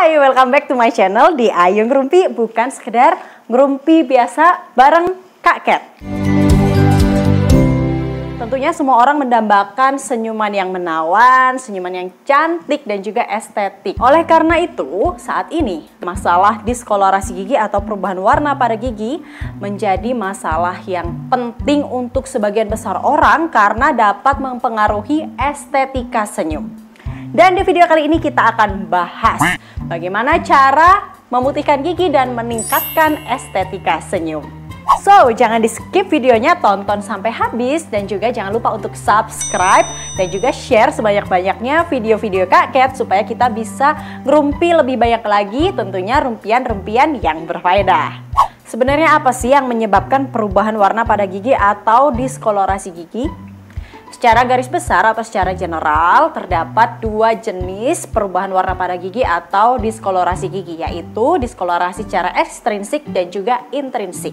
Hai, welcome back to my channel di Ayu Ngerumpi, bukan sekedar ngerumpi biasa bareng Kak Cat. Tentunya semua orang mendambakan senyuman yang menawan, senyuman yang cantik dan juga estetik. Oleh karena itu, saat ini masalah diskolorasi gigi atau perubahan warna pada gigi menjadi masalah yang penting untuk sebagian besar orang karena dapat mempengaruhi estetika senyum. Dan di video kali ini kita akan bahas bagaimana cara memutihkan gigi dan meningkatkan estetika senyum. So, jangan di skip videonya, tonton sampai habis. Dan juga jangan lupa untuk subscribe dan juga share sebanyak-banyaknya video-video Kak Cat supaya kita bisa ngerumpi lebih banyak lagi, tentunya rumpian-rumpian yang berfaedah. Sebenarnya apa sih yang menyebabkan perubahan warna pada gigi atau diskolorasi gigi? Secara garis besar atau secara general, terdapat dua jenis perubahan warna pada gigi atau diskolorasi gigi, yaitu diskolorasi secara ekstrinsik dan juga intrinsik.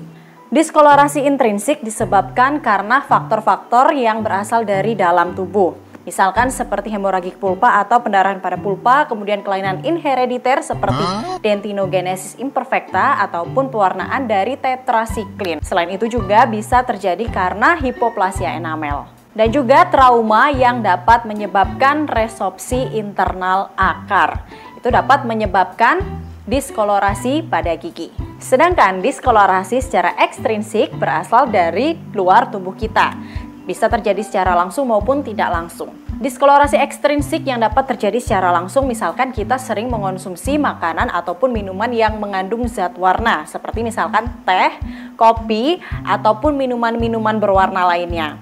Diskolorasi intrinsik disebabkan karena faktor-faktor yang berasal dari dalam tubuh. Misalkan seperti hemoragik pulpa atau pendarahan pada pulpa, kemudian kelainan inherediter seperti dentinogenesis imperfecta ataupun pewarnaan dari tetrasiklin. Selain itu juga bisa terjadi karena hipoplasia enamel. Dan juga trauma yang dapat menyebabkan resorpsi internal akar. Itu dapat menyebabkan diskolorasi pada gigi. Sedangkan diskolorasi secara ekstrinsik berasal dari luar tubuh kita. Bisa terjadi secara langsung maupun tidak langsung. Diskolorasi ekstrinsik yang dapat terjadi secara langsung, misalkan kita sering mengonsumsi makanan ataupun minuman yang mengandung zat warna, seperti misalkan teh, kopi, ataupun minuman-minuman berwarna lainnya.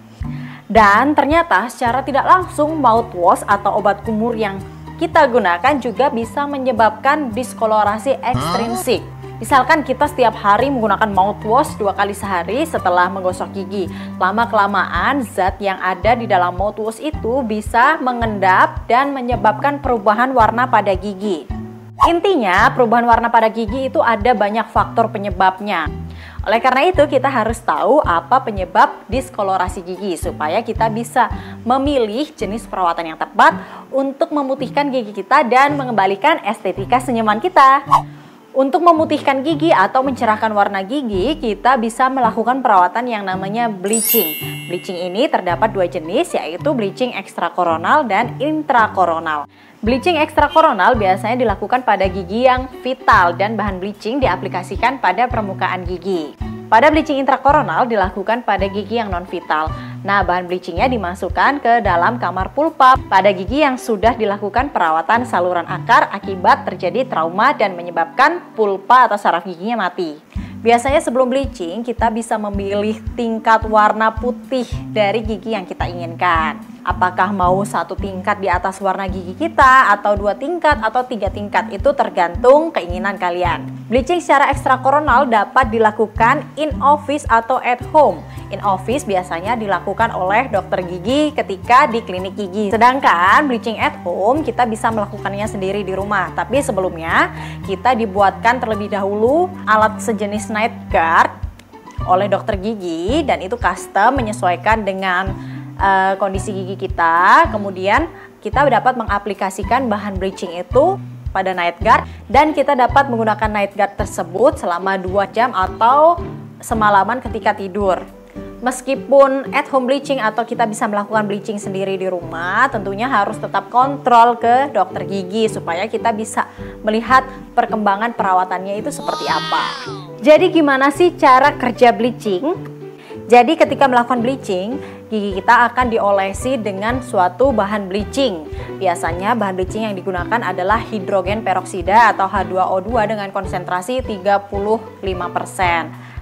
Dan ternyata secara tidak langsung mouthwash atau obat kumur yang kita gunakan juga bisa menyebabkan diskolorasi ekstrinsik. Misalkan kita setiap hari menggunakan mouthwash 2 kali sehari setelah menggosok gigi. Lama-kelamaan zat yang ada di dalam mouthwash itu bisa mengendap dan menyebabkan perubahan warna pada gigi. Intinya perubahan warna pada gigi itu ada banyak faktor penyebabnya. Oleh karena itu kita harus tahu apa penyebab diskolorasi gigi supaya kita bisa memilih jenis perawatan yang tepat untuk memutihkan gigi kita dan mengembalikan estetika senyuman kita. Untuk memutihkan gigi atau mencerahkan warna gigi, kita bisa melakukan perawatan yang namanya bleaching. Bleaching ini terdapat dua jenis, yaitu bleaching ekstrakoronal dan intrakoronal. Bleaching ekstrakoronal biasanya dilakukan pada gigi yang vital dan bahan bleaching diaplikasikan pada permukaan gigi. Pada bleaching intrakoronal dilakukan pada gigi yang non-vital. Nah, bahan bleachingnya dimasukkan ke dalam kamar pulpa pada gigi yang sudah dilakukan perawatan saluran akar akibat terjadi trauma dan menyebabkan pulpa atau saraf giginya mati. Biasanya sebelum bleaching kita bisa memilih tingkat warna putih dari gigi yang kita inginkan. Apakah mau 1 tingkat di atas warna gigi kita, atau 2 tingkat, atau 3 tingkat, itu tergantung keinginan kalian. Bleaching secara ekstrakoronal dapat dilakukan in office atau at home. In office biasanya dilakukan oleh dokter gigi ketika di klinik gigi. Sedangkan bleaching at home kita bisa melakukannya sendiri di rumah. Tapi sebelumnya kita dibuatkan terlebih dahulu alat sejenis night guard oleh dokter gigi, dan itu custom menyesuaikan dengan kondisi gigi kita. Kemudian kita dapat mengaplikasikan bahan bleaching itu pada night guard, dan kita dapat menggunakan night guard tersebut selama 2 jam atau semalaman ketika tidur. Meskipun at home bleaching atau kita bisa melakukan bleaching sendiri di rumah, tentunya harus tetap kontrol ke dokter gigi supaya kita bisa melihat perkembangan perawatannya itu seperti apa. Jadi gimana sih cara kerja bleaching? Jadi ketika melakukan bleaching, gigi kita akan diolesi dengan suatu bahan bleaching. Biasanya bahan bleaching yang digunakan adalah hidrogen peroksida atau H2O2 dengan konsentrasi 35%.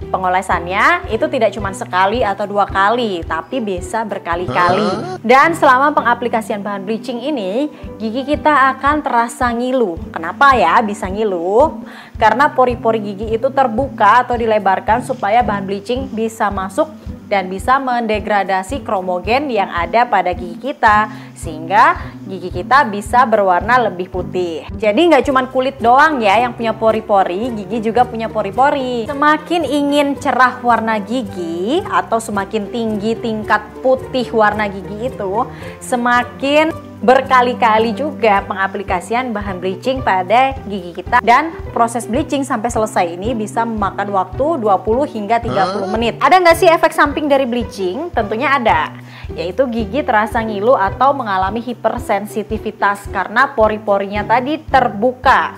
Pengolesannya itu tidak cuma sekali atau 2 kali, tapi bisa berkali-kali. Dan selama pengaplikasian bahan bleaching ini, gigi kita akan terasa ngilu. Kenapa ya bisa ngilu? Karena pori-pori gigi itu terbuka atau dilebarkan supaya bahan bleaching bisa masuk dan bisa mendegradasi kromogen yang ada pada gigi kita, sehingga gigi kita bisa berwarna lebih putih. Jadi nggak cuma kulit doang ya yang punya pori-pori, gigi juga punya pori-pori. Semakin ingin cerah warna gigi atau semakin tinggi tingkat putih warna gigi itu, semakin berkali-kali juga pengaplikasian bahan bleaching pada gigi kita, dan proses bleaching sampai selesai ini bisa memakan waktu 20 hingga 30 menit. Ada nggak sih efek samping dari bleaching? Tentunya ada, yaitu gigi terasa ngilu atau mengalami hipersensitivitas karena pori-porinya tadi terbuka.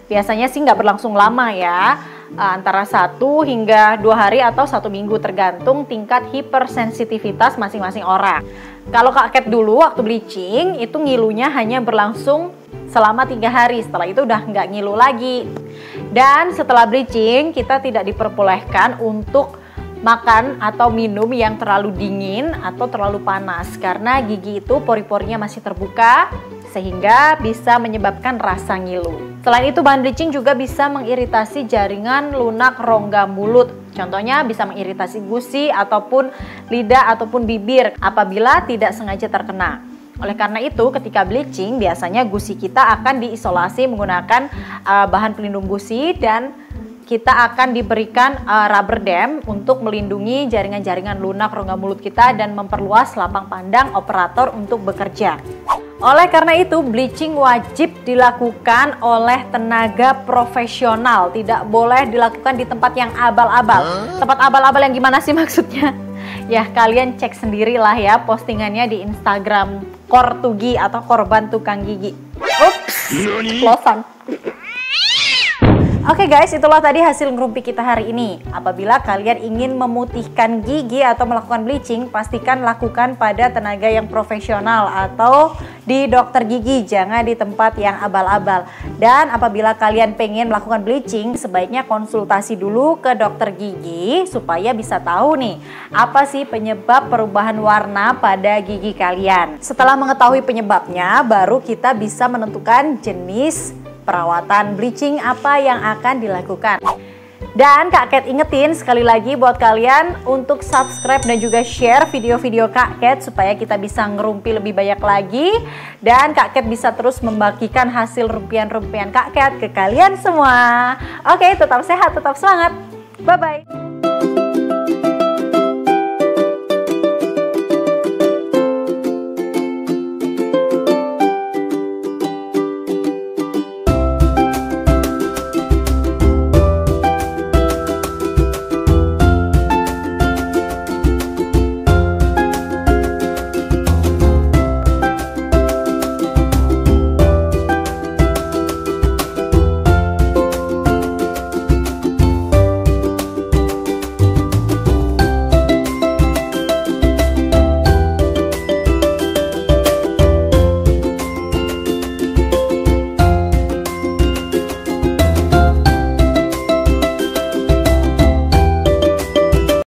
Biasanya sih nggak berlangsung lama ya, antara 1 hingga 2 hari atau 1 minggu tergantung tingkat hipersensitivitas masing-masing orang. Kalau Kak Cat dulu waktu bleaching itu ngilunya hanya berlangsung selama 3 hari, setelah itu udah nggak ngilu lagi. Dan setelah bleaching kita tidak diperbolehkan untuk makan atau minum yang terlalu dingin atau terlalu panas karena gigi itu pori-porinya masih terbuka sehingga bisa menyebabkan rasa ngilu. Selain itu bahan bleaching juga bisa mengiritasi jaringan lunak rongga mulut. Contohnya bisa mengiritasi gusi ataupun lidah ataupun bibir apabila tidak sengaja terkena. Oleh karena itu ketika bleaching biasanya gusi kita akan diisolasi menggunakan bahan pelindung gusi dan kita akan diberikan rubber dam untuk melindungi jaringan-jaringan lunak rongga mulut kita dan memperluas lapang pandang operator untuk bekerja. Oleh karena itu, bleaching wajib dilakukan oleh tenaga profesional. Tidak boleh dilakukan di tempat yang abal-abal. Tempat abal-abal yang gimana sih maksudnya? Ya, kalian cek sendirilah ya postingannya di Instagram Kortugi atau korban tukang gigi. Ups, losan. Oke guys, itulah tadi hasil ngerumpi kita hari ini. Apabila kalian ingin memutihkan gigi atau melakukan bleaching, pastikan lakukan pada tenaga yang profesional atau di dokter gigi, jangan di tempat yang abal-abal. Dan apabila kalian pengen melakukan bleaching, sebaiknya konsultasi dulu ke dokter gigi supaya bisa tahu nih, apa sih penyebab perubahan warna pada gigi kalian. Setelah mengetahui penyebabnya, baru kita bisa menentukan jenis perawatan bleaching apa yang akan dilakukan. Dan Kak Cat ingetin sekali lagi buat kalian untuk subscribe dan juga share video-video Kak Cat supaya kita bisa ngerumpi lebih banyak lagi dan Kak Cat bisa terus membagikan hasil rumpian-rumpian Kak Cat ke kalian semua. Oke, tetap sehat, tetap semangat. Bye-bye.